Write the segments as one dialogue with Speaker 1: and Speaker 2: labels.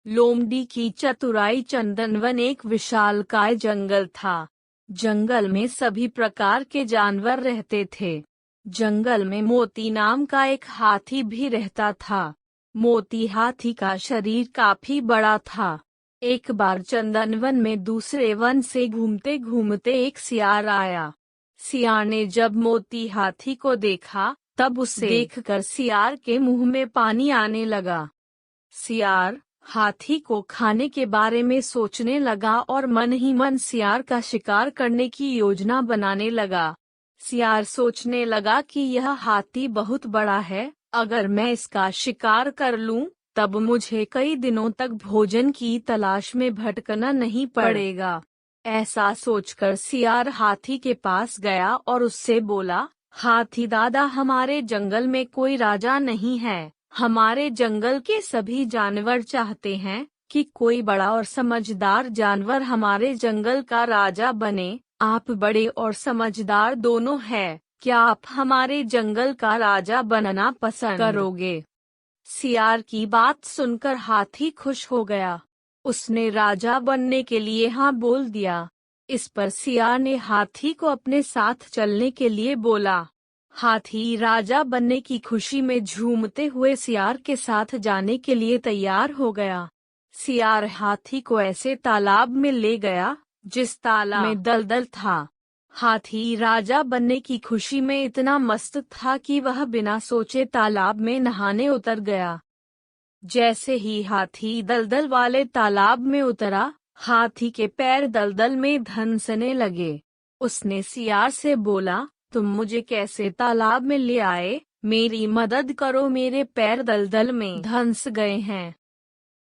Speaker 1: लोमड़ी की चतुराई। चंदनवन एक विशालकाय जंगल था। जंगल में सभी प्रकार के जानवर रहते थे। जंगल में मोती नाम का एक हाथी भी रहता था। मोती हाथी का शरीर काफी बड़ा था। एक बार चंदनवन में दूसरे वन से घूमते घूमते एक सियार आया। सियार ने जब मोती हाथी को देखा तब उसे देखकर सियार के मुंह में पानी आने लगा। सियार हाथी को खाने के बारे में सोचने लगा और मन ही मन सियार का शिकार करने की योजना बनाने लगा। सियार सोचने लगा कि यह हाथी बहुत बड़ा है, अगर मैं इसका शिकार कर लूं, तब मुझे कई दिनों तक भोजन की तलाश में भटकना नहीं पड़ेगा। ऐसा सोचकर सियार हाथी के पास गया और उससे बोला, हाथी दादा, हमारे जंगल में कोई राजा नहीं है। हमारे जंगल के सभी जानवर चाहते हैं कि कोई बड़ा और समझदार जानवर हमारे जंगल का राजा बने। आप बड़े और समझदार दोनों हैं, क्या आप हमारे जंगल का राजा बनना पसंद करोगे? सियार की बात सुनकर हाथी खुश हो गया। उसने राजा बनने के लिए हाँ बोल दिया। इस पर सियार ने हाथी को अपने साथ चलने के लिए बोला। हाथी राजा बनने की खुशी में झूमते हुए सियार के साथ जाने के लिए तैयार हो गया। सियार हाथी को ऐसे तालाब में ले गया जिस तालाब में दलदल था। हाथी राजा बनने की खुशी में इतना मस्त था कि वह बिना सोचे तालाब में नहाने उतर गया। जैसे ही हाथी दलदल वाले तालाब में उतरा, हाथी के पैर दलदल में धंसने लगे। उसने सियार से बोला, तुम मुझे कैसे तालाब में ले आए? मेरी मदद करो, मेरे पैर दलदल में धंस गए हैं।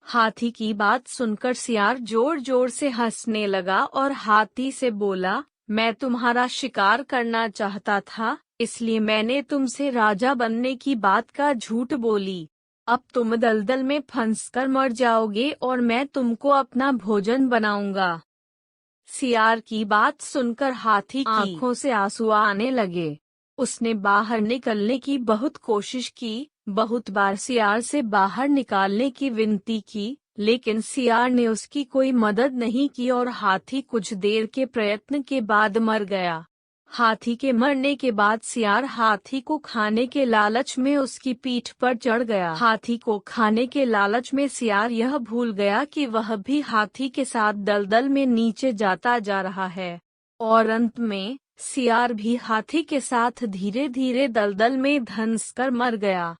Speaker 1: हाथी की बात सुनकर सियार जोर जोर से हंसने लगा और हाथी से बोला, मैं तुम्हारा शिकार करना चाहता था, इसलिए मैंने तुमसे राजा बनने की बात का झूठ बोली। अब तुम दलदल में फंसकर मर जाओगे और मैं तुमको अपना भोजन बनाऊंगा। सियार की बात सुनकर हाथी की आंखों से आंसू आने लगे। उसने बाहर निकलने की बहुत कोशिश की, बहुत बार सियार से बाहर निकालने की विनती की, लेकिन सियार ने उसकी कोई मदद नहीं की और हाथी कुछ देर के प्रयत्न के बाद मर गया। हाथी के मरने के बाद सियार हाथी को खाने के लालच में उसकी पीठ पर चढ़ गया। हाथी को खाने के लालच में सियार यह भूल गया कि वह भी हाथी के साथ दलदल में नीचे जाता जा रहा है, और अंत में सियार भी हाथी के साथ धीरे धीरे दलदल में धंसकर मर गया।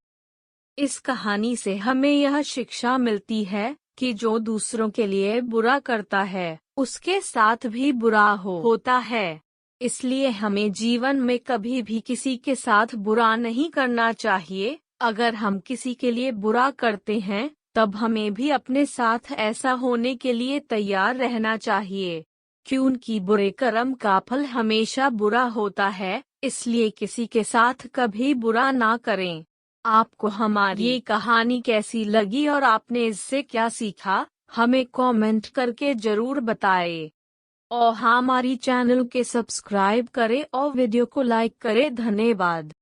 Speaker 1: इस कहानी से हमें यह शिक्षा मिलती है कि जो दूसरों के लिए बुरा करता है, उसके साथ भी बुरा होता है। इसलिए हमें जीवन में कभी भी किसी के साथ बुरा नहीं करना चाहिए। अगर हम किसी के लिए बुरा करते हैं, तब हमें भी अपने साथ ऐसा होने के लिए तैयार रहना चाहिए, क्योंकि बुरे कर्म का फल हमेशा बुरा होता है। इसलिए किसी के साथ कभी बुरा ना करें। आपको हमारी ये कहानी कैसी लगी और आपने इससे क्या सीखा, हमें कमेंट करके जरूर बताएं। और हमारी चैनल के सब्सक्राइब करें और वीडियो को लाइक करें। धन्यवाद।